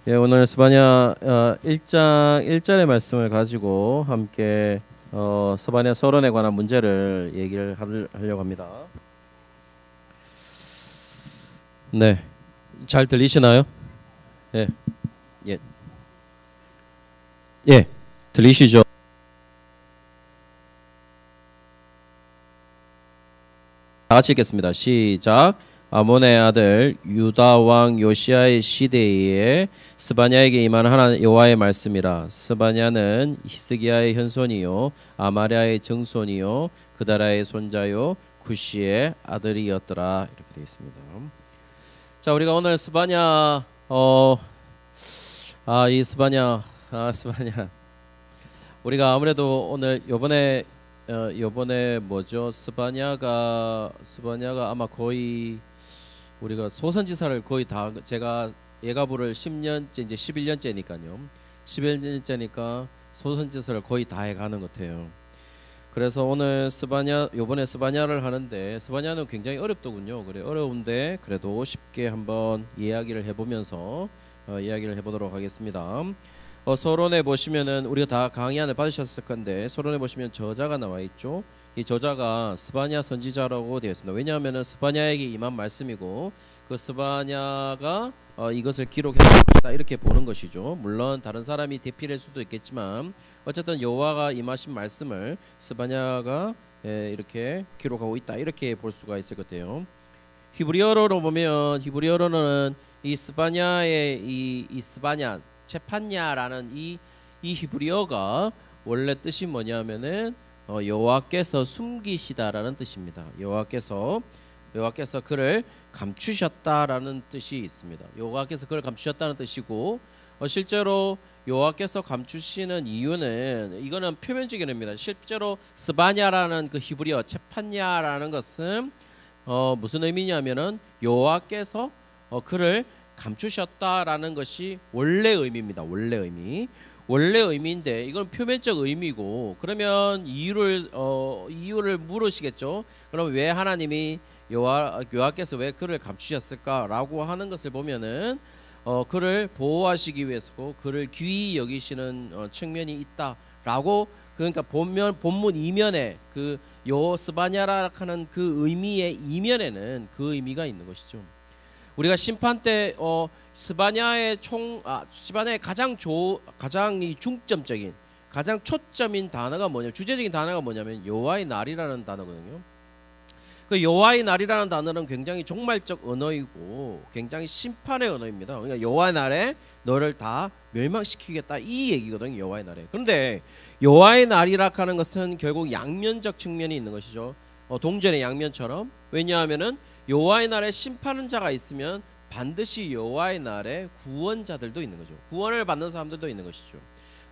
예, 오늘 스바냐 1장 1절의 말씀을 가지고 함께 스바냐 서론에 관한 문제를 얘기를 하려고 합니다. 네, 잘 들리시나요? 예, 예, 예, 들리시죠? 다 같이 읽겠습니다. 시작. 아몬의 아들 유다 왕 요시아의 시대에 스바냐에게 임한 하나님 여호와의 말씀이라. 스바냐는 히스기야의 현손이요 아마랴의 증손이요 그다라의 손자요 구시의 아들이었더라. 이렇게 되어 있습니다. 자, 우리가 오늘 스바냐 이 스바냐 우리가 아무래도 오늘 요번에 뭐죠? 스바냐가 아마 거의 우리가 소선지사를 거의 다 제가 예가부를 10년째 이제 11년째니까요. 11년째니까 소선지사를 거의 다 해가는 것 같아요. 그래서 오늘 요번에 스바냐를 하는데 스바냐는 굉장히 어렵더군요. 그래 어려운데 그래도 쉽게 한번 이야기를 해보면서 이야기를 해보도록 하겠습니다. 서론에 보시면은 우리가 다 강의안을 받으셨을 건데 서론에 보시면 저자가 나와 있죠. 이 저자가 스바냐 선지자라고 되어 있습니다. 왜냐하면은 스바냐에게 임한 말씀이고 그 스바냐가 이것을 기록했다 이렇게 보는 것이죠. 물론 다른 사람이 대필할 수도 있겠지만 어쨌든 여호와가 임하신 말씀을 스바냐가 이렇게 기록하고 있다 이렇게 볼 수가 있을 것 같아요. 히브리어로 보면 히브리어로는 이 스바냐의 이 스바냐 체판냐라는 이 히브리어가 원래 뜻이 뭐냐면은 여호와께서 숨기시다라는 뜻입니다. 여호와께서 그를 감추셨다라는 뜻이 있습니다. 여호와께서 그를 감추셨다는 뜻이고 실제로 여호와께서 감추시는 이유는 이거는 표면적인 의미입니다. 실제로 스바냐라는 그 히브리어 체판냐라는 것은 무슨 의미냐면은 여호와께서 그를 감추셨다라는 것이 원래 의미입니다. 원래 의미인데 이건 표면적 의미고 그러면 이유를 물으시겠죠. 그럼 왜 하나님이 여호와께서 왜 그를 감추셨을까라고 하는 것을 보면은 그를 보호하시기 위해서고 그를 귀히 여기시는 측면이 있다라고 그러니까 본문 이면에 그 스바냐라 하는 그 의미의 이면에는 그 의미가 있는 것이죠. 우리가 심판 때 스바냐의 가장 이 중점적인 가장 초점인 단어가 주제적인 단어가 뭐냐면 여호와의 날이라는 단어거든요. 그 여호와의 날이라는 단어는 굉장히 종말적 언어이고 굉장히 심판의 언어입니다. 그러니까 여호와의 날에 너를 다 멸망시키겠다 이 얘기거든요. 여호와의 날에. 그런데 여호와의 날이라 하는 것은 결국 양면적 측면이 있는 것이죠. 동전의 양면처럼. 왜냐하면은 여호와의 날에 심판한 자가 있으면 반드시 여호와의 날에 구원자들도 있는 거죠. 구원을 받는 사람들도 있는 것이죠.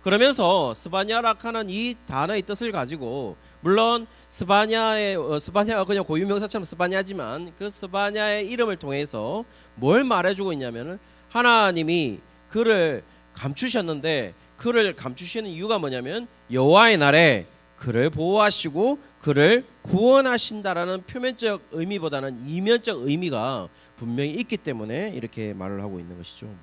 그러면서 스바냐라 하는 이 단어의 뜻을 가지고 물론 스바냐가 그냥 고유명사처럼 스바냐지만 그 스바냐의 이름을 통해서 뭘 말해주고 있냐면은 하나님이 그를 감추셨는데 그를 감추시는 이유가 뭐냐면 여호와의 날에 그를 보호하시고 그를 구원하신다라는 표면적 의미보다는 이면적 의미가 분명히 있기 때문에 이렇게 말을 하고 있는 것이죠.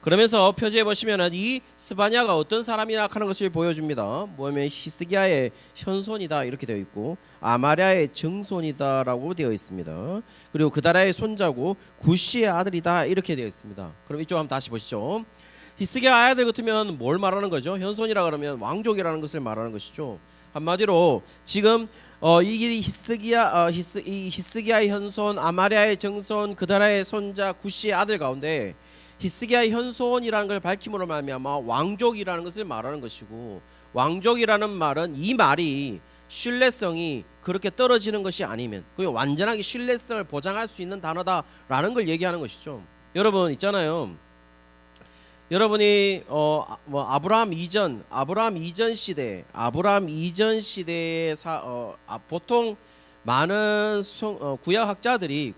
그러면서 표지에 보시면은 이 스바냐가 어떤 사람이나 하는 것을 보여줍니다. 뭐냐면 히스기야의 현손이다 이렇게 되어 있고 아마랴의 증손이다라고 되어 있습니다. 그리고 그다라의 손자고 구시의 아들이다 이렇게 되어 있습니다. 그럼 이쪽 한번 다시 보시죠. 히스기야 아들 같으면 뭘 말하는 거죠? 현손이라 그러면 왕족이라는 것을 말하는 것이죠. 한마디로 지금 이 히스기야의 현손 아마랴의 증손 그다라의 손자 구시의 아들 가운데 히스기야의 현손이라는 걸 밝힘으로 말미암아 왕족이라는 것을 말하는 것이고 왕족이라는 말은 이 말이 신뢰성이 그렇게 떨어지는 것이 아니면 그 완전하게 신뢰성을 보장할 수 있는 단어다라는 걸 얘기하는 것이죠. 여러분 있잖아요. 여러분이 아브라함 이전 시대에 보통 많은 구약 학자들이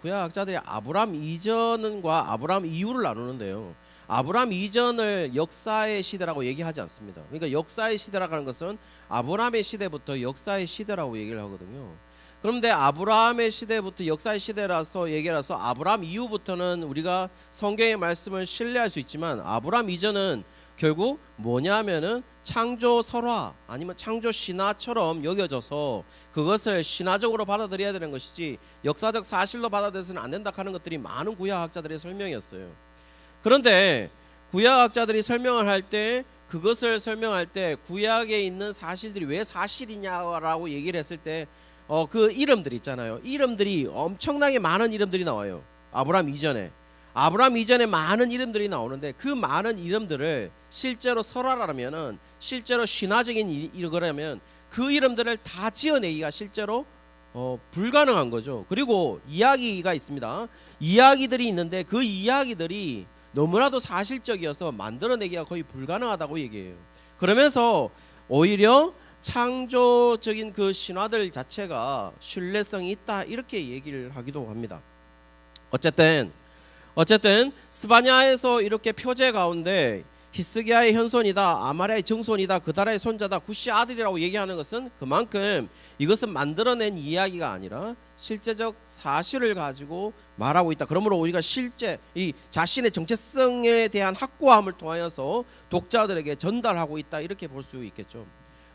아브라함 이전과 아브라함 이후를 나누는데요. 아브라함 이전을 역사의 시대라고 얘기하지 않습니다. 그러니까 역사의 시대라고 하는 것은 아브라함의 시대부터 역사의 시대라고 얘기를 하거든요. 그런데 아브라함의 시대부터 역사의 시대라서 얘기라서 아브라함 이후부터는 우리가 성경의 말씀을 신뢰할 수 있지만 아브라함 이전은 결국 뭐냐면은 창조 설화 아니면 창조 신화처럼 여겨져서 그것을 신화적으로 받아들여야 되는 것이지 역사적 사실로 받아들여서는 안 된다 하는 것들이 많은 구약학자들의 설명이었어요. 그런데 구약학자들이 설명을 할 때 그것을 설명할 때 구약에 있는 사실들이 왜 사실이냐라고 얘기를 했을 때 그 이름들 있잖아요. 이름들이 엄청나게 많은 이름들이 나와요. 아브라함 이전에 많은 이름들이 나오는데 그 많은 이름들을 실제로 설화라면은 실제로 신화적인 이거라면 그 이름들을 다 지어내기가 실제로 불가능한 거죠. 그리고 이야기가 있습니다. 이야기들이 있는데 그 이야기들이 너무나도 사실적이어서 만들어내기가 거의 불가능하다고 얘기해요. 그러면서 오히려 창조적인 그 신화들 자체가 신뢰성이 있다 이렇게 얘기를 하기도 합니다. 어쨌든 스바냐에서 이렇게 표제 가운데 히스기야의 현손이다, 아마랴의 증손이다, 그다라의 손자다, 구시 아들이라고 얘기하는 것은 그만큼 이것은 만들어낸 이야기가 아니라 실제적 사실을 가지고 말하고 있다. 그러므로 우리가 실제 이 자신의 정체성에 대한 확고함을 통하여서 독자들에게 전달하고 있다 이렇게 볼 수 있겠죠.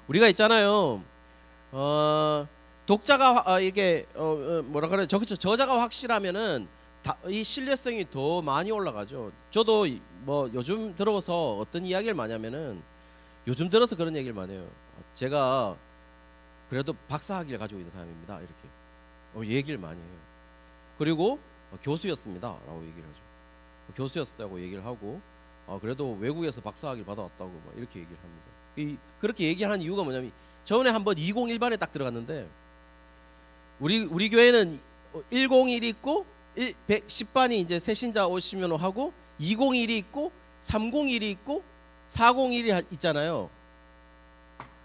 우리가 있잖아요. 독자가 이게 뭐라 그래 저자가 확실하면은 이 신뢰성이 더 많이 올라가죠. 저도 뭐 요즘 들어서 어떤 이야기를 많이 하면은 요즘 들어서 그런 얘기를 많이 해요. 제가 그래도 박사학위를 가지고 있는 사람입니다. 이렇게 얘기를 많이 해요. 그리고 교수였습니다라고 얘기를 하죠. 교수였다고 얘기를 하고 그래도 외국에서 박사학위를 받아왔다고 막 이렇게 얘기를 합니다. 그렇게 얘기하는 이유가 뭐냐면 저번에 한번 201반에 딱 들어갔는데 우리 교회는 101이 있고 110반이 이제 새신자 오시면 하고 201이 있고 301이 있고 401이 있잖아요.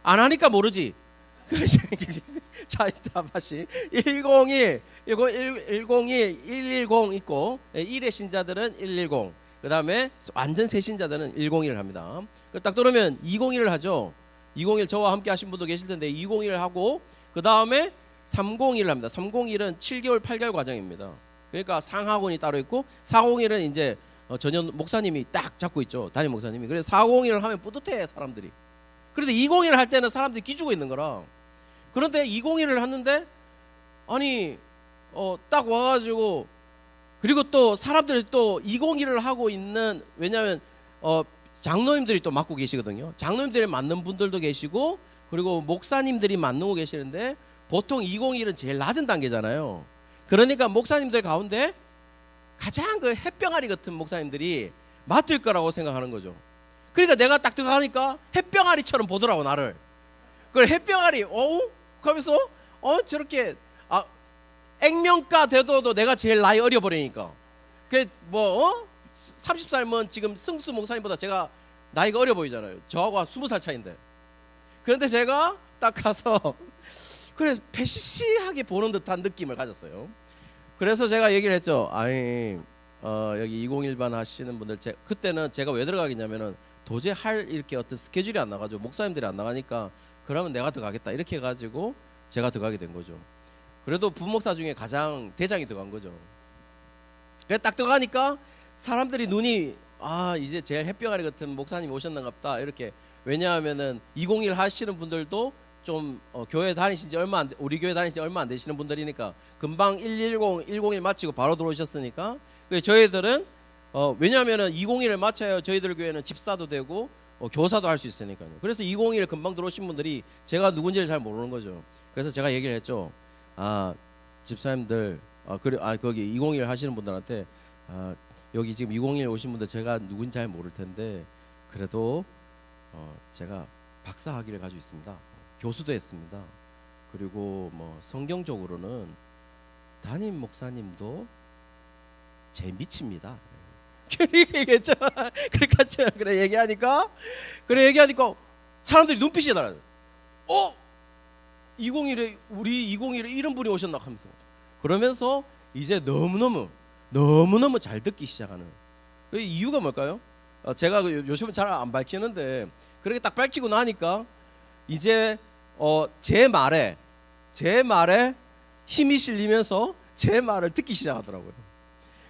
안 하니까 모르지. 자, 다시 101, 110 있고 1의 신자들은 110. 그다음에 완전 새 신자들은 101을 합니다. 딱 들으면 201을 하죠. 201 저와 함께 하신 분도 계실 텐데 201을 하고 그다음에 301을 합니다. 301은 7개월 8개월 과정입니다. 그러니까 상하원이 따로 있고 401은 이제 전혀 목사님이 딱 잡고 있죠. 담임 목사님이. 그래서 401을 하면 뿌듯해 사람들이. 그런데 201을 할 때는 사람들이 기죽어 있는 거라. 그런데 201을 하는데 아니 딱 와가지고 그리고 또 사람들이 또 201을 하고 있는 왜냐하면 장로님들이 또 맡고 계시거든요. 장로님들이 맡는 분들도 계시고 그리고 목사님들이 맡는 계시는데 보통 201은 제일 낮은 단계잖아요. 그러니까 목사님들 가운데 가장 그 햇병아리 같은 목사님들이 맡을 거라고 생각하는 거죠. 그러니까 내가 딱 들어가니까 햇병아리처럼 보더라고 나를. 그 햇병아리 하면서 저렇게 액면가 돼도 내가 제일 나이 어려 버리니까. 그 30살면 지금 승수 목사님보다 제가 나이가 어려 보이잖아요. 저하고 20살 차인데. 그런데 제가 딱 가서 그래서 패시시하게 보는 듯한 느낌을 가졌어요. 그래서 제가 얘기를 했죠. 아니 여기 201반 하시는 분들 그때는 제가 왜 들어가겠냐면은 도저히 할 이렇게 어떤 스케줄이 안 나가지고 목사님들이 안 나가니까 그러면 내가 들어가겠다 이렇게 해가지고 제가 들어가게 된 거죠. 그래도 부목사 중에 가장 대장이 들어간 거죠. 그래 딱 들어가니까 사람들이 눈이 이제 제일 햇병아리 같은 목사님이 오셨나갑다 이렇게. 왜냐하면은 201 하시는 분들도 좀 교회 다니신 지 얼마 우리 교회 다니신 지 얼마 안 되시는 분들이니까 금방 110, 101 마치고 바로 들어오셨으니까 저희들은 왜냐하면은 201을 마쳐야 저희들 교회는 집사도 되고 교사도 할 수 있으니까요. 그래서 201 금방 들어오신 분들이 제가 누군지를 잘 모르는 거죠. 그래서 제가 얘기를 했죠. 집사님들 거기 201 하시는 분들한테 여기 지금 201 오신 분들 제가 누군지 잘 모를 텐데 그래도 제가 박사 학위를 가지고 있습니다. 교수도 했습니다. 그리고 뭐 성경적으로는 담임 목사님도 제 밑입니다. 그렇게 얘기했죠. 그래 얘기하니까 사람들이 눈빛이 달라요. 201에 우리 201에 이런 분이 오셨나 하면서 그러면서 이제 너무너무 잘 듣기 시작하는 그 이유가 뭘까요? 제가 요즘은 잘 안 밝히는데 그렇게 딱 밝히고 나니까 이제 제 말에 힘이 실리면서 제 말을 듣기 시작하더라고요.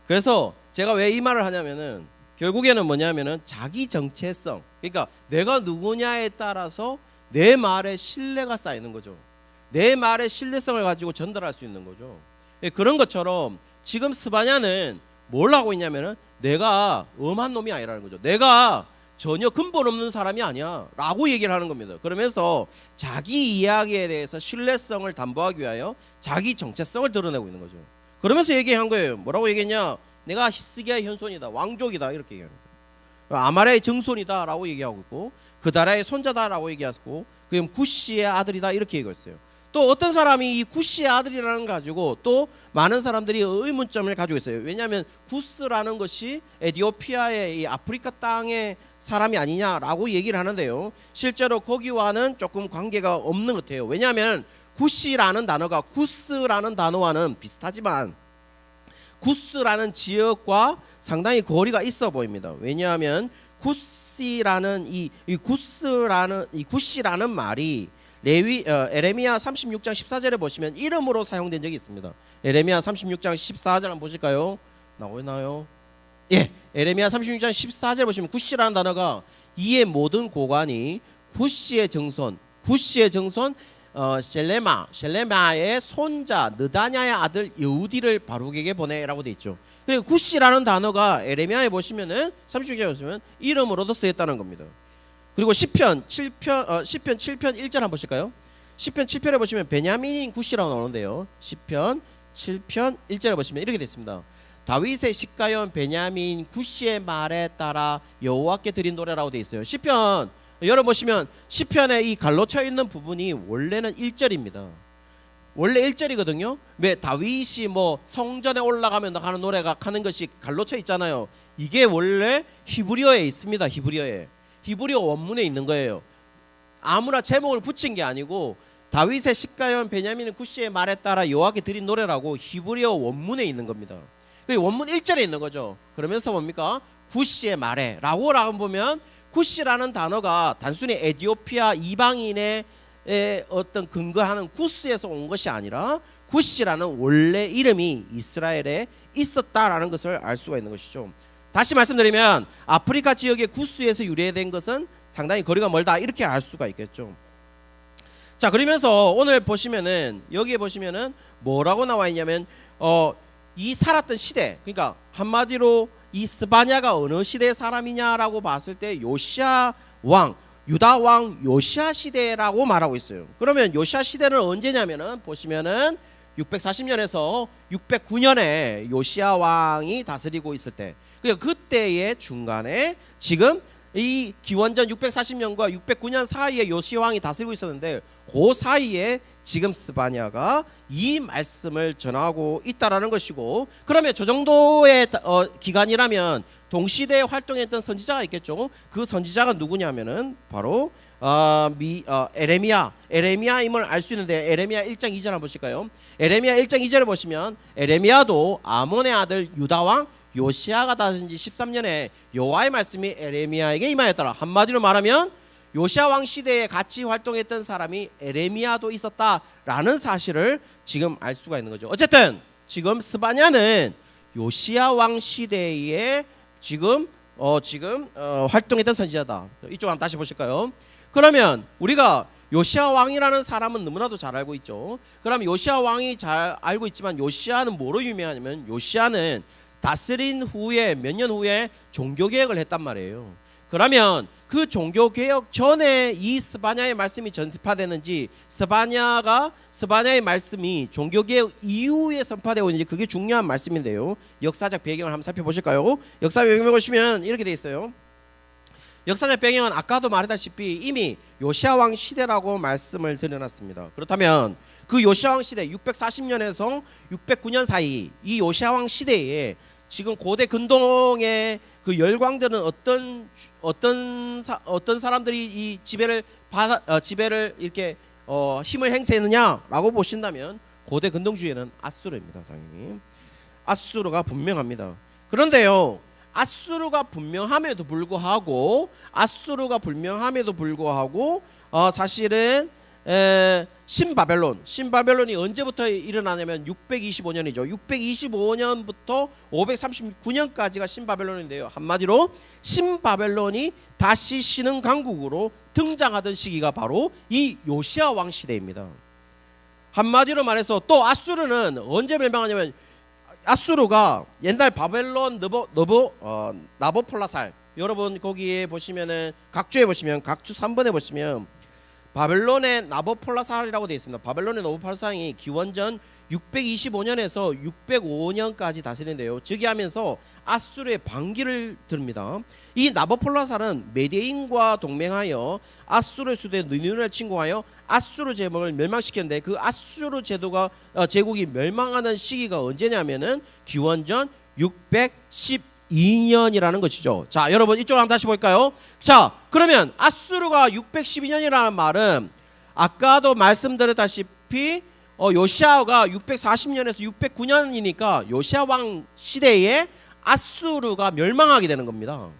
그래서 제가 왜 이 말을 하냐면은 결국에는 뭐냐면은 자기 정체성, 그러니까 내가 누구냐에 따라서 내 말에 신뢰가 쌓이는 거죠. 내 말의 신뢰성을 가지고 전달할 수 있는 거죠. 그런 것처럼 지금 스바냐는 뭘 하고 있냐면은 내가 엄한 놈이 아니라는 거죠. 내가 전혀 근본 없는 사람이 아니야 라고 얘기를 하는 겁니다. 그러면서 자기 이야기에 대해서 신뢰성을 담보하기 위하여 자기 정체성을 드러내고 있는 거죠. 그러면서 얘기한 거예요. 뭐라고 얘기했냐? 내가 히스기야의 현손이다, 왕족이다, 이렇게 얘기하는 거예요. 아말의 증손이다 라고 얘기하고 있고, 그다라의 손자다 라고 얘기하고, 그럼 구시의 아들이다 이렇게 얘기했어요. 또 어떤 사람이 이 구시의 아들이라는 거 가지고 또 많은 사람들이 의문점을 가지고 있어요. 왜냐하면 구스라는 것이 에티오피아의 이 아프리카 땅의 사람이 아니냐라고 얘기를 하는데요. 실제로 거기와는 조금 관계가 없는 것 같아요. 왜냐하면 구시라는 단어가 구스라는 단어와는 비슷하지만 구스라는 지역과 상당히 거리가 있어 보입니다. 왜냐하면 구시라는 이 구시라는 말이 에레미야 36장 14절에 보시면 이름으로 사용된 적이 있습니다. 에레미야 36장 14절 한번 보실까요? 나오나요? 예, 에레미야 36장 14절 보시면 구시라는 단어가 이의 모든 고관이 구시의 정손 셀레마의 손자 느다냐의 아들 여우디를 바룩에게 보내라고 돼 있죠. 그리고 구시라는 단어가 에레미야에 보시면은 36절에 보시면 이름으로도 쓰였다는 겁니다. 그리고 시편 7편 1절 한번 보실까요? 시편 7편에 보시면 베냐민인 구시라고 나오는데요. 시편 7편 1절에 보시면 이렇게 되어 있습니다. 다윗의 식가연 베냐민 구시의 말에 따라 여호와께 드린 노래라고 되어 있어요. 시편 여러분 보시면 시편에 이 갈로쳐 있는 부분이 원래는 1절입니다. 원래 1절이거든요. 왜 다윗이 뭐 성전에 올라가면 하는 노래가 하는 것이 갈로쳐 있잖아요. 이게 원래 히브리어에 있습니다. 히브리어 원문에 있는 거예요. 아무나 제목을 붙인 게 아니고 다윗의 식가연 베냐민 구시의 말에 따라 여호와께 드린 노래라고 히브리어 원문에 있는 겁니다. 원문 1절에 있는 거죠. 그러면서 뭡니까? 구시의 말에 라고 보면 구시라는 단어가 단순히 에티오피아 이방인의 어떤 근거하는 구스에서 온 것이 아니라 구시라는 원래 이름이 이스라엘에 있었다라는 것을 알 수가 있는 것이죠. 다시 말씀드리면 아프리카 지역의 구스에서 유래된 것은 상당히 거리가 멀다 이렇게 알 수가 있겠죠. 자, 그러면서 오늘 보시면은 여기에 보시면은 뭐라고 나와 있냐면 이 살았던 시대, 그러니까 한마디로 이 스바냐가 어느 시대의 사람이냐라고 봤을 때 요시야 왕, 유다 왕 요시야 시대라고 말하고 있어요. 그러면 요시야 시대는 언제냐면은 보시면은 640년에서 609년에 요시야 왕이 다스리고 있을 때, 그러니까 그때의 중간에 지금 이 기원전 640년과 609년 사이에 요시야 왕이 다스리고 있었는데 그 사이에 지금 스바냐가 이 말씀을 전하고 있다라는 것이고, 그러면 저 정도의 기간이라면 동시대에 활동했던 선지자가 있겠죠. 그 선지자가 누구냐면은 바로 에레미야임을 알 수 있는데 에레미야 1장 2절 한번 보실까요? 에레미야 1장 2절을 보시면 에레미야도 아몬의 아들 유다 왕 요시야가 다스린 지 13년에 여호와의 말씀이 에레미야에게 임하였더라. 한마디로 말하면 요시야 왕 시대에 같이 활동했던 사람이 에레미야도 있었다라는 사실을 지금 알 수가 있는 거죠. 어쨌든 지금 스바냐는 요시야 왕 시대에 지금 활동했던 선지자다. 이쪽 한번 다시 보실까요? 그러면 우리가 요시야 왕이라는 사람은 너무나도 잘 알고 있죠. 그럼 요시야 왕이 잘 알고 있지만 요시야는 뭐로 유명하냐면 요시야는 다스린 후에 몇 년 후에 종교개혁을 했단 말이에요. 그러면 그 종교개혁 전에 이 스바냐의 말씀이 전파되는지 스바냐의 말씀이 종교개혁 이후에 선파되고 있는지 그게 중요한 말씀인데요. 역사적 배경을 한번 살펴보실까요? 역사 배경을 보시면 이렇게 되어 있어요. 역사적 배경은 아까도 말했다시피 이미 요시야 왕 시대라고 말씀을 드려놨습니다. 그렇다면 그 요시야 왕 시대 640년에서 609년 사이 이 요시야 왕 시대에 지금 고대 근동의 그 열광들은 어떤 사람들이 이 지배를 이렇게 힘을 행사했느냐라고 보신다면 고대 근동주의는 아수르입니다. 당연히 아수르가 분명합니다. 그런데요, 아수르가 분명함에도 불구하고 사실은 신바벨론이 언제부터 일어나냐면 625년이죠. 625년부터 539년까지가 신바벨론인데요. 한마디로 신바벨론이 다시 신흥 강국으로 등장하던 시기가 바로 이 요시야 왕 시대입니다. 한마디로 말해서 또 아수르는 언제 멸망하냐면 아수르가 옛날 바벨론 나보폴라살, 여러분 거기에 보시면은 각주에 보시면 각주 3번에 보시면 바벨론의 나보폴라살이라고 되어 있습니다. 바벨론의 나보폴라살이 기원전 625년에서 605년까지 다스리는데요. 즉위하면서 아수르의 반기를 듭니다. 이 나보폴라살은 메데인과 동맹하여 아수르 수도의 느누를 침공하여 아수르 제국을 멸망시켰는데 그 아수르 제국이 멸망하는 시기가 언제냐면은 기원전 612년이라는 것이죠. 자, 여러분 이쪽으로 한번 다시 볼까요? 자, 그러면 아수르가 612년이라는 말은 아까도 말씀드렸다시피 요시야가 640년에서 609년이니까 요시야 왕 시대에 아수르가 멸망하게 되는 겁니다.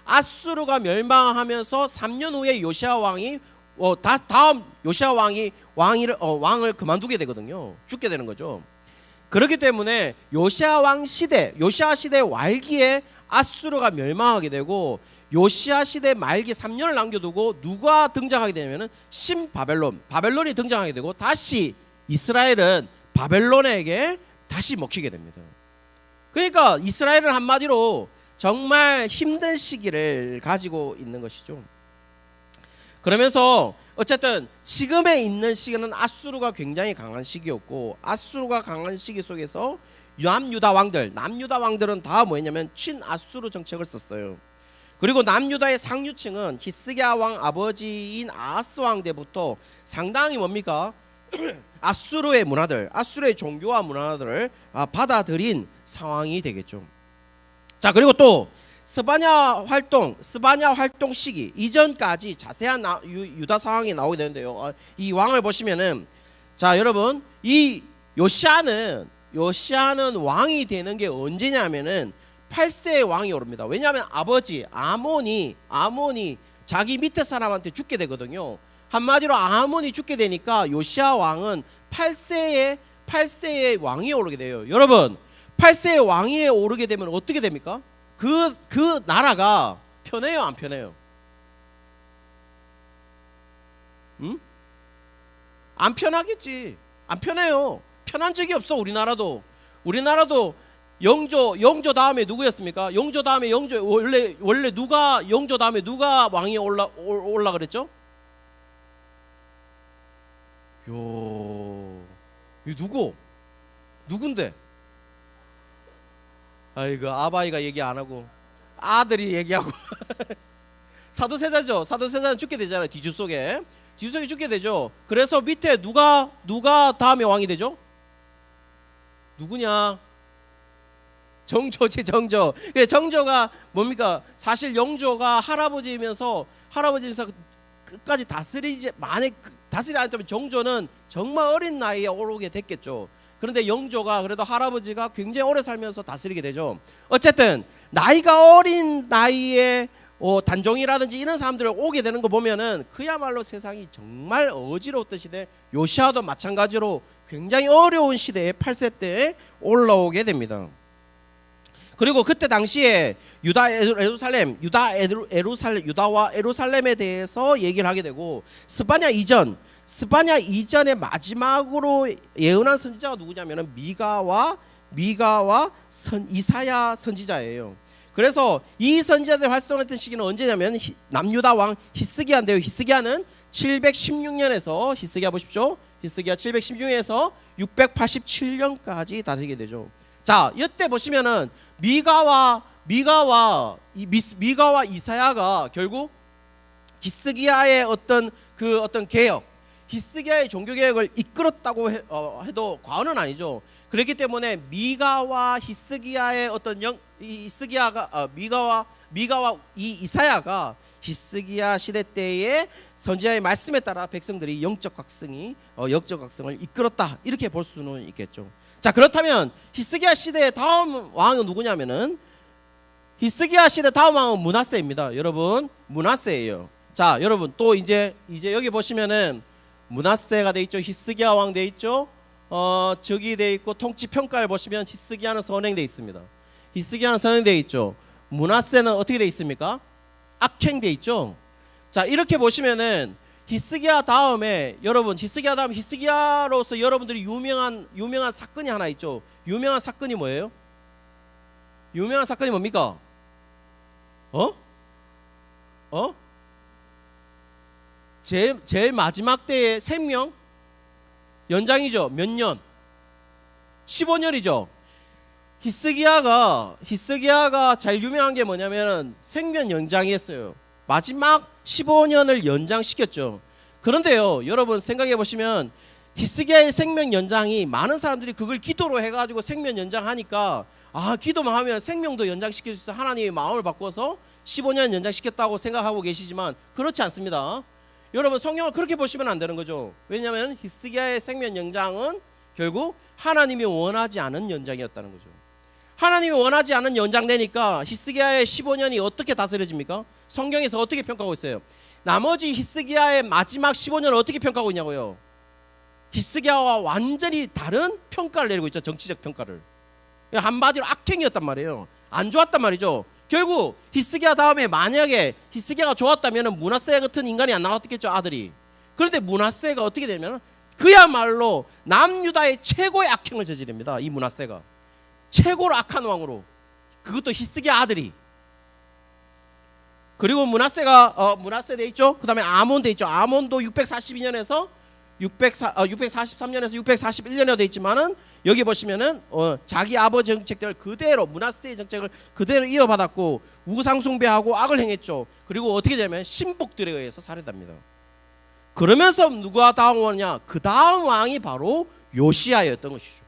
아수르가 멸망하면서 3년 후에 요시야 왕이 다음 요시야 왕이 왕을 그만두게 되거든요. 죽게 되는 거죠. 그렇기 때문에 요시야 시대 말기에 아수르가 멸망하게 되고 요시야 시대 말기 3년을 남겨두고 누가 등장하게 되냐면은 바벨론이 등장하게 되고 다시 이스라엘은 바벨론에게 다시 먹히게 됩니다. 그러니까 이스라엘은 한마디로 정말 힘든 시기를 가지고 있는 것이죠. 그러면서 어쨌든 지금에 있는 시기는 아수르가 굉장히 강한 시기였고, 아수르가 강한 시기 속에서 남유다 왕들은 다 뭐였냐면 친아수르 정책을 썼어요. 그리고 남유다의 상류층은 히스기야 왕 아버지인 아하스 왕 때부터 상당히 뭡니까? 아수르의 문화들, 아수르의 종교와 문화들을 받아들인 상황이 되겠죠. 자, 그리고 또 스바냐 활동 시기 이전까지 자세한 유다 상황이 나오게 되는데요. 이 왕을 보시면은, 자 여러분, 이 요시야는 왕이 되는 게 언제냐면은 8세의 왕이 오릅니다. 왜냐하면 아버지 아몬이 자기 밑에 사람한테 죽게 되거든요. 한마디로 아몬이 죽게 되니까 요시야 왕은 8세의 왕이 오르게 돼요. 여러분, 8세의 왕위에 오르게 되면 어떻게 됩니까? 그 나라가 편해요, 안 편해요? 응? 안 편하겠지. 안 편해요. 편한 적이 없어. 우리나라도 영조 다음에 누구였습니까? 영조 다음에 원래 누가 영조 다음에 누가 왕이 올라 그랬죠? 이 누군데? 아이고, 아바이가 얘기 안 하고 아들이 얘기하고 사도세자죠. 사도세자는 죽게 되잖아요. 뒤주 속에 죽게 되죠. 그래서 밑에 누가 다음에 왕이 되죠? 누구냐? 정조지, 정조. 그래, 정조가 뭡니까? 사실 영조가 할아버지면서 끝까지 만약 다스리지 않았다면 정조는 정말 어린 나이에 오르게 됐겠죠. 그런데 영조가 그래도 할아버지가 굉장히 오래 살면서 다스리게 되죠. 어쨌든 나이가 어린 나이에 단종이라든지 이런 사람들을 오게 되는 거 보면은 그야말로 세상이 정말 어지러웠던 시대, 요시야도 마찬가지로 굉장히 어려운 시대에 8세 때에 올라오게 됩니다. 그리고 그때 당시에 유다와 에루살렘에 대해서 얘기를 하게 되고, 스바냐 이전의 마지막으로 예언한 선지자가 누구냐면은 미가와 이사야 선지자예요. 그래서 이 선지자들이 활동했던 시기는 언제냐면 남유다 왕 히스기야인데요. 히스기야는 716년에서 히스기야 보십시오. 히스기야 716년에서 687년까지 다스리게 되죠. 자, 이때 보시면은 미가와 이사야가 결국 히스기야의 어떤 개혁, 히스기야의 종교 개혁을 이끌었다고 해도 과언은 아니죠. 그렇기 때문에 미가와 히스기야의 미가와 이사야가 히스기야 시대 때의 선지자의 말씀에 따라 백성들이 영적 각성을 이끌었다, 이렇게 볼 수는 있겠죠. 자, 그렇다면 히스기야 시대의 다음 왕은 누구냐면은 히스기야 시대 다음 왕은 므낫세입니다. 여러분, 므낫세예요. 자, 여러분 또 이제 여기 보시면은 므낫세가 돼 있죠. 히스기야 왕 돼 있죠. 적이 돼 있고 통치 평가를 보시면 히스기야는 선행돼 있습니다. 히스기야는 선행돼 있죠. 므낫세는 어떻게 돼 있습니까? 악행돼 있죠. 자, 이렇게 보시면은 히스기야 다음에 여러분 히스기야 다음 히스기야로서 여러분들이 유명한 사건이 하나 있죠. 유명한 사건이 뭐예요? 유명한 사건이 뭡니까? 제일 마지막 때의 생명 연장이죠. 몇 년? 15년이죠. 히스기야가 제일 유명한 게 뭐냐면 생명 연장이었어요. 마지막 15년을 연장시켰죠. 그런데요, 여러분 생각해 보시면 히스기야의 생명 연장이 많은 사람들이 그걸 기도로 해가지고 생명 연장하니까 기도만 하면 생명도 연장시킬 수 있어 하나님의 마음을 바꿔서 15년 연장시켰다고 생각하고 계시지만 그렇지 않습니다. 여러분 성경을 그렇게 보시면 안 되는 거죠. 왜냐하면 히스기야의 생명 연장은 결국 하나님이 원하지 않은 연장이었다는 거죠. 하나님이 원하지 않은 연장되니까 히스기야의 15년이 어떻게 다스려집니까? 성경에서 어떻게 평가하고 있어요? 나머지 히스기야의 마지막 15년을 어떻게 평가하고 있냐고요? 히스기야와 완전히 다른 평가를 내리고 있죠. 정치적 평가를. 한마디로 악행이었단 말이에요. 안 좋았단 말이죠. 결국 히스기야 다음에 만약에 히스기야가 좋았다면 므낫세 같은 인간이 안 나왔겠죠, 아들이. 그런데 므낫세가 어떻게 되면 그야말로 남유다의 최고의 악행을 저지릅니다. 이 므낫세가 최고로 악한 왕으로. 그것도 히스기야 아들이. 그리고 므낫세 돼 있죠. 그 다음에 아몬 돼 있죠. 아몬도 643년에서 641년에 돼 있지만은 여기 보시면은 자기 아버지 정책들을 그대로 므낫세의 정책을 그대로 이어받았고 우상 숭배하고 악을 행했죠. 그리고 어떻게 되면 신복들에 의해서 살해됩니다. 그러면서 누가 다음 왕이냐? 그 다음 왕이 바로 요시야였던 것이죠.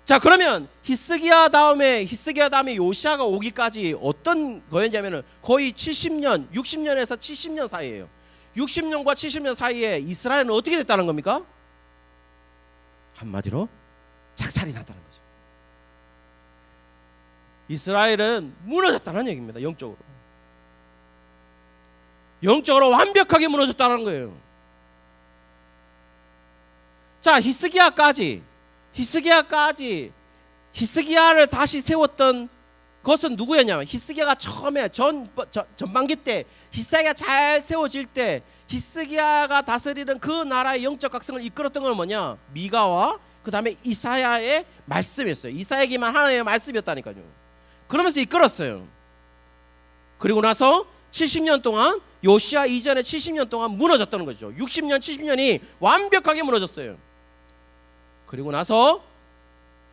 자, 그러면 히스기야 다음에 요시야가 오기까지 어떤 거였냐면은 거의 70년, 60년에서 70년 사이예요. 60년과 70년 사이에 이스라엘은 어떻게 됐다는 겁니까? 한마디로 작살이 났다는 거죠. 이스라엘은 무너졌다는 얘기입니다. 영적으로 완벽하게 무너졌다는 거예요. 자, 히스기야를 다시 세웠던 것은 누구였냐면 히스기야가 처음에 전반기 때 히스기야가 잘 세워질 때 히스기야가 다스리는 그 나라의 영적 각성을 이끌었던 건 뭐냐? 미가와 그 다음에 이사야의 말씀이었어요. 이사야에게만 하나님의 말씀이었다니까요. 그러면서 이끌었어요. 그리고 나서 70년 동안 요시야 이전에 70년 동안 무너졌다는 거죠. 60년 70년이 완벽하게 무너졌어요. 그리고 나서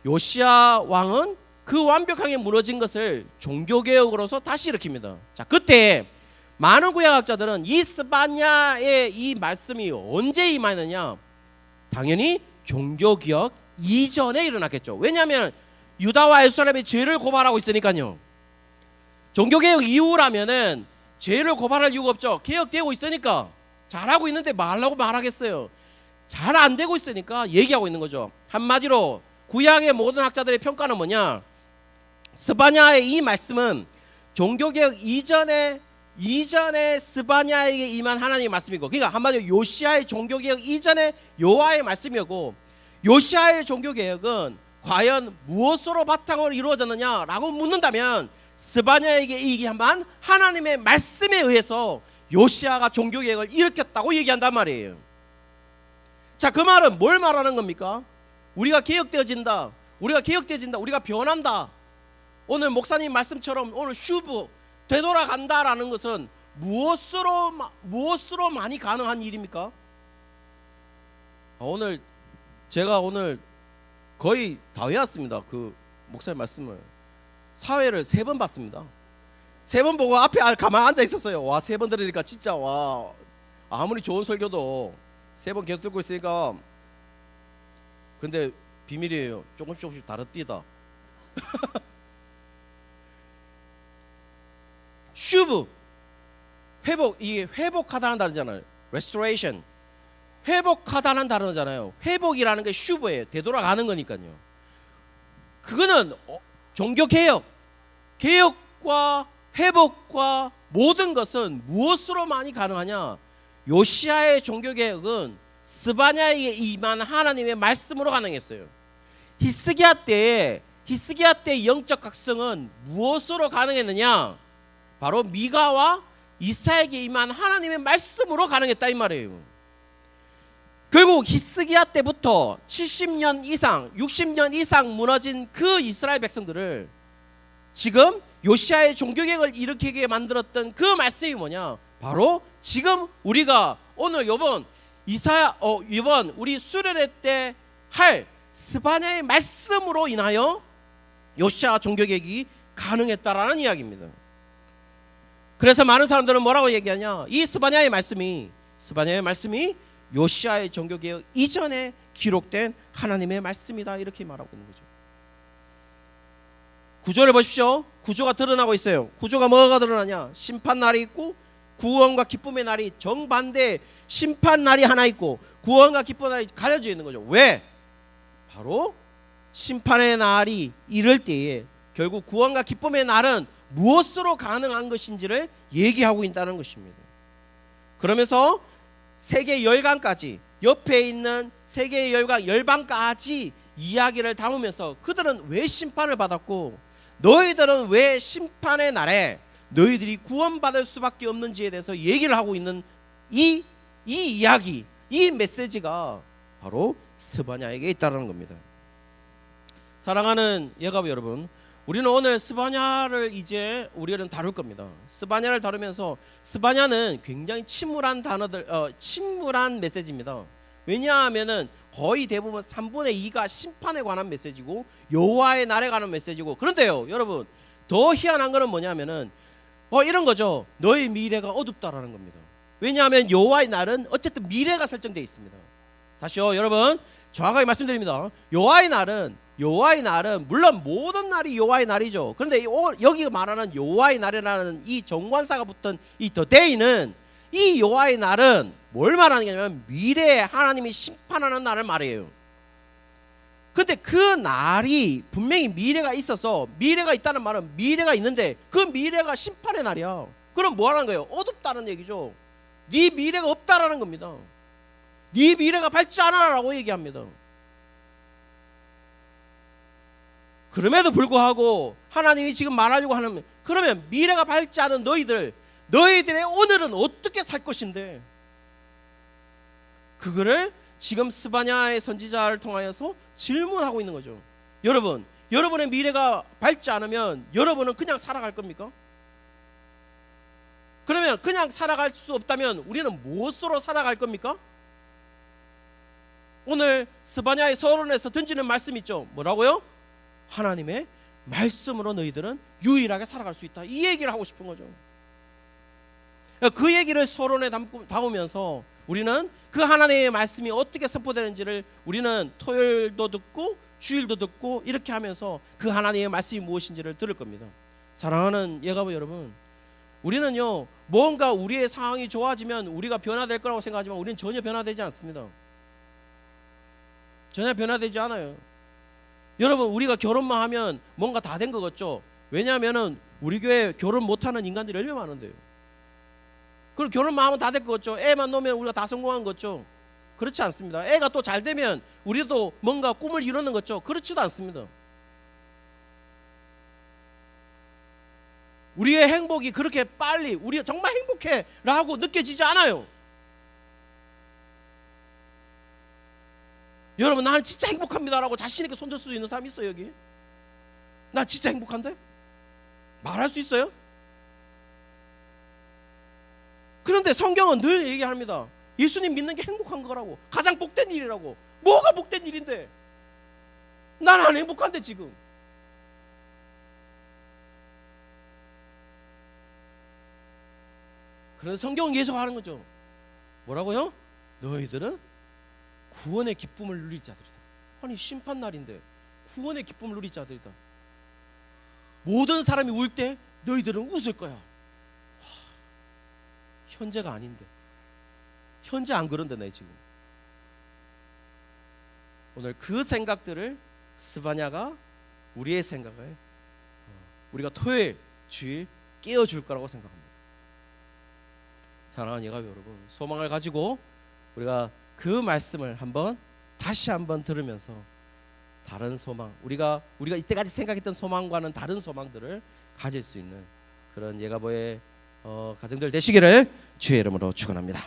요시야 왕은 그 완벽하게 무너진 것을 종교개혁으로서 다시 일으킵니다. 자, 그때 많은 구약학자들은 이 스바냐의 이 말씀이 언제 임하느냐? 당연히 종교개혁 이전에 일어났겠죠. 왜냐하면 유다와 예루살렘이 죄를 고발하고 있으니까요. 종교개혁 이후라면은 죄를 고발할 이유가 없죠. 개혁되고 있으니까. 잘하고 있는데 말라고 말하겠어요. 잘 안 되고 있으니까 얘기하고 있는 거죠. 한마디로 구약의 모든 학자들의 평가는 뭐냐? 스바냐의 이 말씀은 종교개혁 이전에 스바냐에게 임한 하나님의 말씀이고, 그러니까 한마디로 요시야의 종교개혁 이전에 여호와의 말씀이었고, 요시야의 종교개혁은 과연 무엇으로 바탕으로 이루어졌느냐라고 묻는다면 스바냐에게 임한 하나님의 말씀에 의해서 요시야가 종교개혁을 일으켰다고 얘기한단 말이에요. 자, 그 말은 뭘 말하는 겁니까? 우리가 개혁되어진다, 우리가 변한다. 오늘 목사님 말씀처럼 오늘 슈브 되돌아간다라는 것은 무엇으로 많이 가능한 일입니까? 제가 오늘 거의 다 외웠습니다. 그 목사님 말씀을 사회를 3번 봤습니다. 3번 보고 앞에 가만히 앉아 있었어요. 와, 3번 들으니까 진짜 와, 아무리 좋은 설교도 3번 계속 듣고 있으니까. 근데 비밀이에요. 조금씩 다르디다. 슈브 회복, 이게 회복하다는 단어잖아요. restoration, 회복하다는 단어잖아요. 회복이라는 게 슈브예요. 되돌아가는 거니까요. 그거는 종교개혁, 개혁과 회복과 모든 것은 무엇으로 많이 가능하냐? 요시아의 종교개혁은 스바냐에게 임한 하나님의 말씀으로 가능했어요. 히스기야 때의 영적 각성은 무엇으로 가능했느냐? 바로 미가와 이사야에게 임한 하나님의 말씀으로 가능했다 이 말이에요. 결국 히스기야 때부터 70년 이상 60년 이상 무너진 그 이스라엘 백성들을 지금 요시아의 종교개혁을 일으키게 만들었던 그 말씀이 뭐냐? 바로 지금 우리가 오늘 이번 우리 수련회 때 할 스바냐의 말씀으로 인하여 요시아 종교개혁이 가능했다라는 이야기입니다. 그래서 많은 사람들은 뭐라고 얘기하냐? 이 스바냐의 말씀이 요시아의 종교개혁 이전에 기록된 하나님의 말씀이다 이렇게 말하고 있는 거죠. 구조를 보십시오. 구조가 드러나고 있어요. 구조가 뭐가 드러나냐? 심판날이 있고 구원과 기쁨의 날이 정반대, 심판날이 하나 있고 구원과 기쁨의 날이 가려져 있는 거죠. 왜? 바로 심판의 날이 이를 때에 결국 구원과 기쁨의 날은 무엇으로 가능한 것인지를 얘기하고 있다는 것입니다. 그러면서 세계 열강까지, 옆에 있는 세계 열방까지 이야기를 담으면서 그들은 왜 심판을 받았고 너희들은 왜 심판의 날에 너희들이 구원받을 수밖에 없는지에 대해서 얘기를 하고 있는 이 이야기, 이 메시지가 바로 스바냐에게 있다는 겁니다. 사랑하는 예가부 여러분, 우리는 오늘 스바냐를 이제 우리는 다룰 겁니다. 스바냐를 다루면서 스바냐는 굉장히 침울한 침울한 메시지입니다. 왜냐하면은 거의 대부분 3분의 2가 심판에 관한 메시지고 여호와의 날에 관한 메시지고, 그런데요 여러분, 더 희한한 거는 뭐냐면은 이런 거죠. 너의 미래가 어둡다라는 겁니다. 왜냐하면 여호와의 날은 어쨌든 미래가 설정되어 있습니다. 다시요 여러분, 정확하게 말씀드립니다. 여호와의 날은 물론 모든 날이 여호와의 날이죠. 그런데 여기 말하는 여호와의 날이라는 이 정관사가 붙은 이 the day는, 이 여호와의 날은 뭘 말하는 게냐면 미래에 하나님이 심판하는 날을 말해요. 근데 그 날이 분명히 미래가 있어서, 미래가 있다는 말은 미래가 있는데 그 미래가 심판의 날이야. 그럼 뭐 하는 거예요? 어둡다는 얘기죠. 네 미래가 없다라는 겁니다. 네 미래가 밝지 않아라고 얘기합니다. 그럼에도 불구하고 하나님이 지금 말하려고 하는, 그러면 미래가 밝지 않은 너희들의 오늘은 어떻게 살 것인데, 그거를 지금 스바냐의 선지자를 통하여서 질문하고 있는 거죠. 여러분, 여러분의 미래가 밝지 않으면 여러분은 그냥 살아갈 겁니까? 그러면 그냥 살아갈 수 없다면 우리는 무엇으로 살아갈 겁니까? 오늘 스바냐의 서론에서 던지는 말씀 있죠. 뭐라고요? 하나님의 말씀으로 너희들은 유일하게 살아갈 수 있다. 이 얘기를 하고 싶은 거죠. 그 얘기를 서론에 담으면서 우리는 그 하나님의 말씀이 어떻게 선포되는지를 우리는 토요일도 듣고 주일도 듣고 이렇게 하면서 그 하나님의 말씀이 무엇인지를 들을 겁니다. 사랑하는 예가부 여러분, 우리는요 뭔가 우리의 상황이 좋아지면 우리가 변화될 거라고 생각하지만 우리는 전혀 변화되지 않습니다. 전혀 변화되지 않아요. 여러분, 우리가 결혼만 하면 뭔가 다 된 것 같죠? 왜냐하면 우리 교회 결혼 못하는 인간들이 얼마나 많은데요. 그럼 결혼만 하면 다 될 것 같죠? 애만 놓으면 우리가 다 성공한 것 같죠? 그렇지 않습니다. 애가 또 잘 되면 우리도 뭔가 꿈을 이루는 것 같죠? 그렇지도 않습니다. 우리의 행복이 그렇게 빨리 우리가 정말 행복해 라고 느껴지지 않아요. 여러분, 나는 진짜 행복합니다 라고 자신 있게 손들 수 있는 사람 있어요? 여기? 나 진짜 행복한데? 말할 수 있어요? 그런데 성경은 늘 얘기합니다. 예수님 믿는 게 행복한 거라고, 가장 복된 일이라고. 뭐가 복된 일인데? 나는 안 행복한데 지금. 그런 성경은 계속 하는 거죠. 뭐라고요? 너희들은 구원의 기쁨을 누릴 자들이다. 아니, 심판날인데 구원의 기쁨을 누릴 자들이다. 모든 사람이 울 때 너희들은 웃을 거야. 현재가 아닌데, 현재 안 그런데 내 지금. 오늘 그 생각들을 스바냐가 우리의 생각을 우리가 토요일 주일 깨워줄 거라고 생각합니다. 사랑하는 예가족 여러분, 소망을 가지고 우리가 그 말씀을 다시 한번 들으면서 다른 소망, 우리가 이때까지 생각했던 소망과는 다른 소망들을 가질 수 있는 그런 예가보의 가정들 되시기를 주의 이름으로 축원합니다.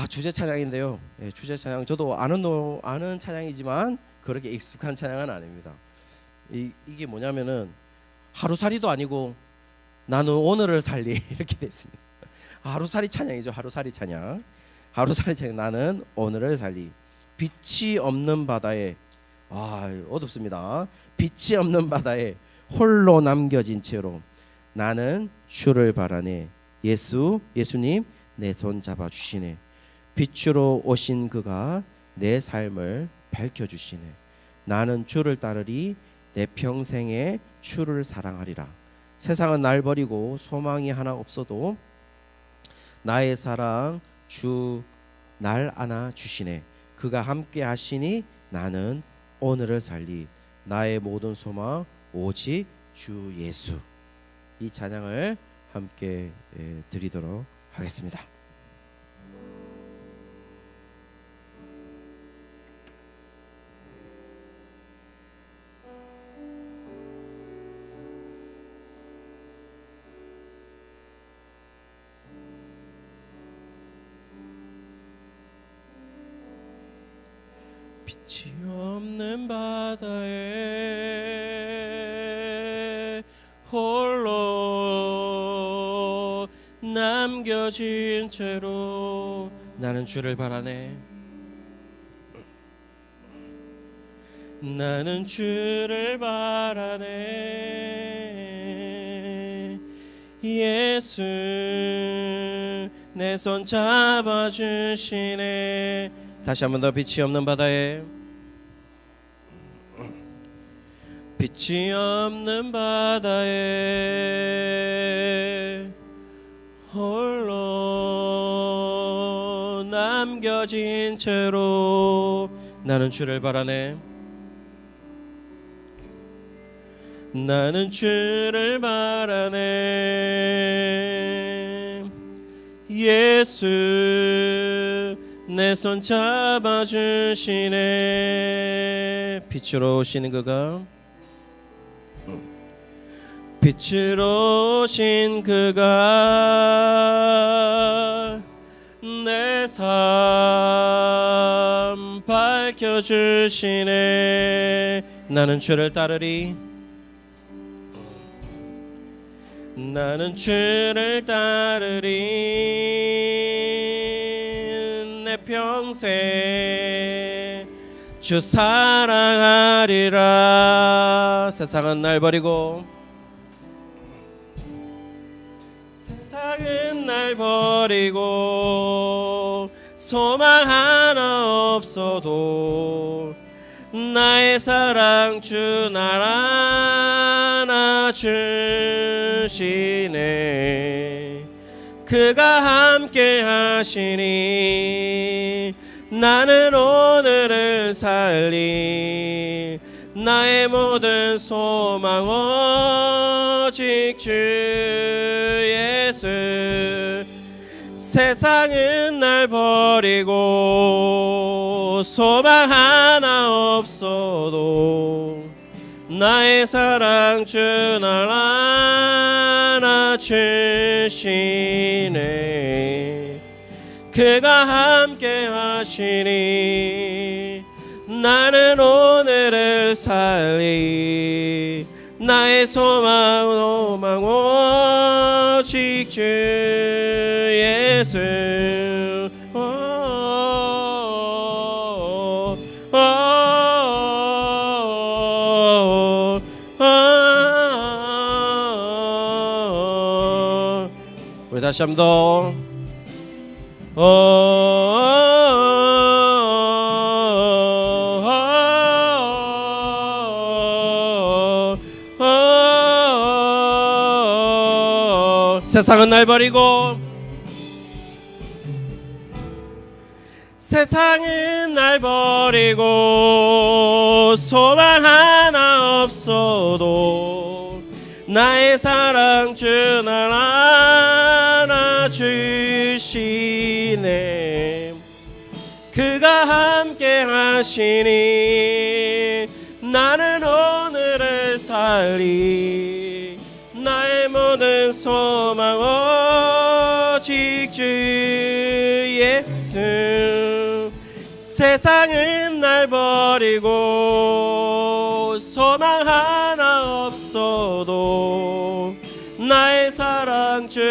주제 찬양인데요. 주제 찬양 저도 아는 찬양이지만 그렇게 익숙한 찬양은 아닙니다. 이게 뭐냐면은 하루살이도 아니고 나는 오늘을 살리 이렇게 되어 있습니다. 하루살이 찬양이죠. 하루살이 찬양. 나는 오늘을 살리. 빛이 없는 바다에 어둡습니다. 빛이 없는 바다에 홀로 남겨진 채로 나는 주를 바라네. 예수님 내 손 잡아 주시네. 빛으로 오신 그가 내 삶을 밝혀 주시네. 나는 주를 따르리. 내 평생에 주를 사랑하리라. 세상은 날 버리고 소망이 하나 없어도 나의 사랑 주 날 안아 주시네. 그가 함께 하시니 나는 오늘을 살리. 나의 모든 소망 오직 주 예수. 이 찬양을 함께 드리도록 하겠습니다. 빛이 없는 바다에 홀로 남겨진 채로 나는 주를 바라네. 나는 주를 바라네. 예수 내 손 잡아주시네. 다시 한 번 더. 빛이 없는 바다에 빛이 없는 바다에 홀로 남겨진 채로 나는 주를 바라네. 나는 주를 바라네. 예수 내 손 잡아주시네. 빛으로 오시는 그가 내 삶 밝혀주시네. 나는 주를 따르리. 나는 주를 따르리. 내 평생 주 사랑하리라. 세상은 날 버리고 소망 하나 없어도 나의 사랑 주 날 안아주시네. 그가 함께 하시니 나는 오늘을 살리. 나의 모든 소망 오직 주 예수. 세상은 날 버리고 소망 하나 없어도 나의 사랑 주 날 안아주시네. 그가 함께 하시니 나는 오늘을 살리. 나의 소망 오직 주 예수. 우리 다시 한 번 더. 세상은 날 버리고 소망 하나 없어도 나의 사랑 주 날 안아주시네. 그가 함께 하시니 나는 오늘을 살리. 나의 모든 소망 오직 주 예수. 세상은 날 버리고 소망 하나 없어도 나의 사랑 주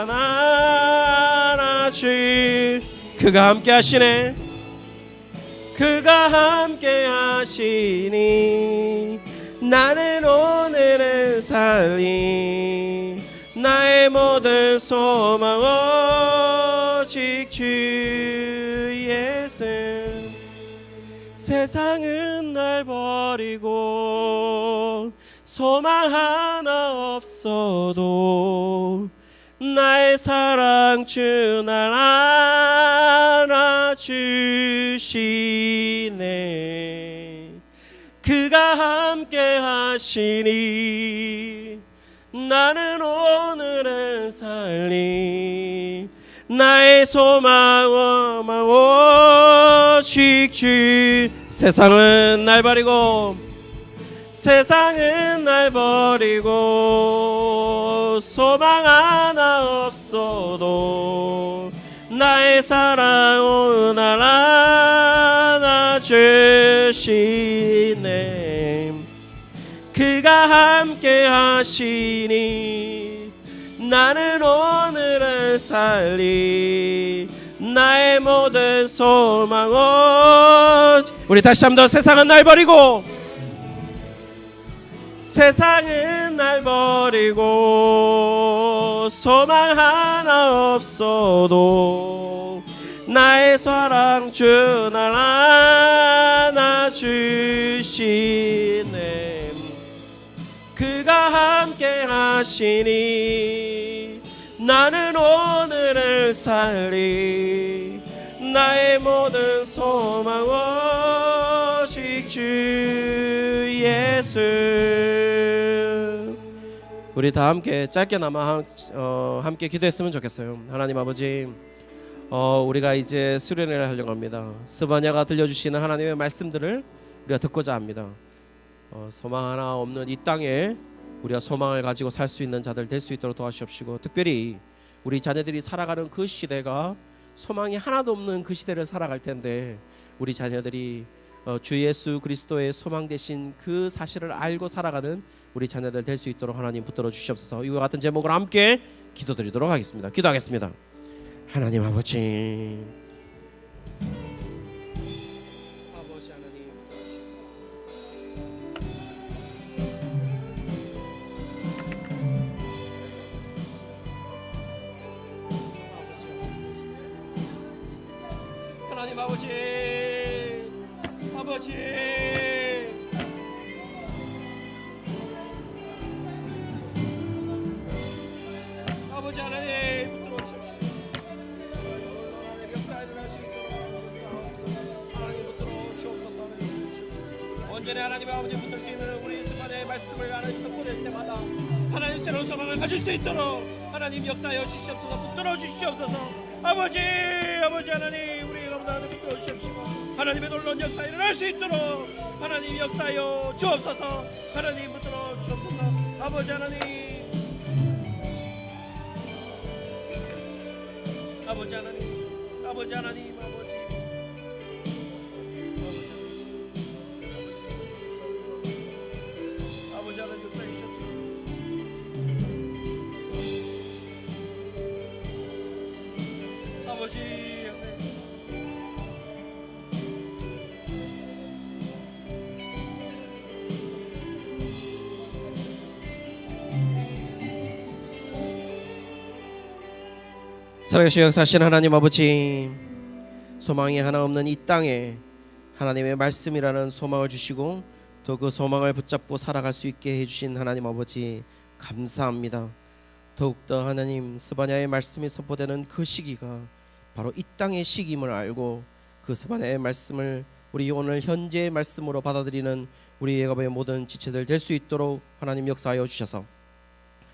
하나 주. 그가 함께 하시네. 그가 함께 하시니 나는 오늘을 살리. 나의 모든 소망 오직 주 예수. 세상은 날 버리고 소망 하나 없어도 나의 사랑 주 날 안아주시네. 그가 함께 하시니 나는 오늘을 살리. 나의 소망 오직 주. 세상은 날 버리고 세상은 날 버리고 소망 하나 없어도 나의 사랑 오늘 안아주시네. 그가 함께 하시니 나는 오늘을 살리. 나의 모든 소망 우리 다시 한 번 더. 세상은 날 버리고 세상은 날 버리고 소망 하나 없어도 나의 사랑 주 날 안아주시네. 그가 함께 하시니 나는 오늘을 살리. 나의 모든 소망 오직 주 예수. 우리 다 함께 짧게나마 함께 기도했으면 좋겠어요. 하나님 아버지, 우리가 이제 수련회를 하려고 합니다. 스바냐가 들려주시는 하나님의 말씀들을 우리가 듣고자 합니다. 소망 하나 없는 이 땅에 우리가 소망을 가지고 살 수 있는 자들 될 수 있도록 도와주십시고, 특별히 우리 자녀들이 살아가는 그 시대가 소망이 하나도 없는 그 시대를 살아갈 텐데, 우리 자녀들이 주 예수 그리스도의 소망 되신 그 사실을 알고 살아가는 우리 자녀들 될 수 있도록 하나님 붙들어 주시옵소서. 이와 같은 제목으로 함께 기도드리도록 하겠습니다. 기도하겠습니다. 하나님 아버지, 하나님 아버지, 아버지, 아버지 하나님 붙들어 주십시오. 역사를 할 수 있도록 하나님 붙들어 주옵소서. 온전히 하나님의 아버지 붙들 수 있는 우리 스바냐의 말씀을 하나님 선포될 때마다 하나님 새로운 소망을 가질 수 있도록 하나님 역사하여 주시옵소서. 붙들어 주시옵소서. 아버지, 아버지 하나님, 우리 가운데 하나님 붙들어 주십시오. 하나님의 놀라운 역사 일어날 수 있도록 하나님 역사하여 주옵소서. 하나님 붙들어 주옵소서. 아버지 하나님, 아버지 하나님, 아버지 하나님, 아버지 하나님 역사해 주십시오. 아버지, 살아계신 역사하신 하나님 아버지, 소망이 하나 없는 이 땅에 하나님의 말씀이라는 소망을 주시고 또 그 소망을 붙잡고 살아갈 수 있게 해주신 하나님 아버지 감사합니다. 더욱더 하나님, 스바냐의 말씀이 선포되는 그 시기가 바로 이 땅의 시기임을 알고 그 스바냐의 말씀을 우리 오늘 현재의 말씀으로 받아들이는 우리 예가의 모든 지체들 될 수 있도록 하나님 역사하여 주셔서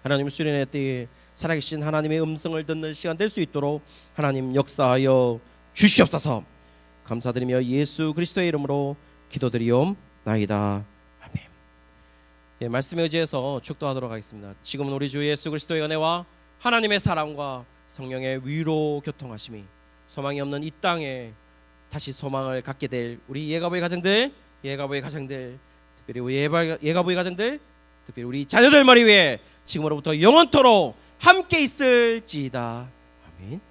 하나님 수련회 때 살아계신 하나님의 음성을 듣는 시간 될 수 있도록 하나님 역사하여 주시옵소서. 감사드리며 예수 그리스도의 이름으로 기도드리옵나이다. 아멘. 예, 말씀에 의지해서 축도하도록 하겠습니다. 지금은 우리 주 예수 그리스도의 은혜와 하나님의 사랑과 성령의 위로 교통하심이 소망이 없는 이 땅에 다시 소망을 갖게 될 우리 예가보의 가정들, 특별히 우리 예가보의 가정들, 특별히 우리 자녀들 머리 위에 지금으로부터 영원토록 함께 있을지이다. 아멘.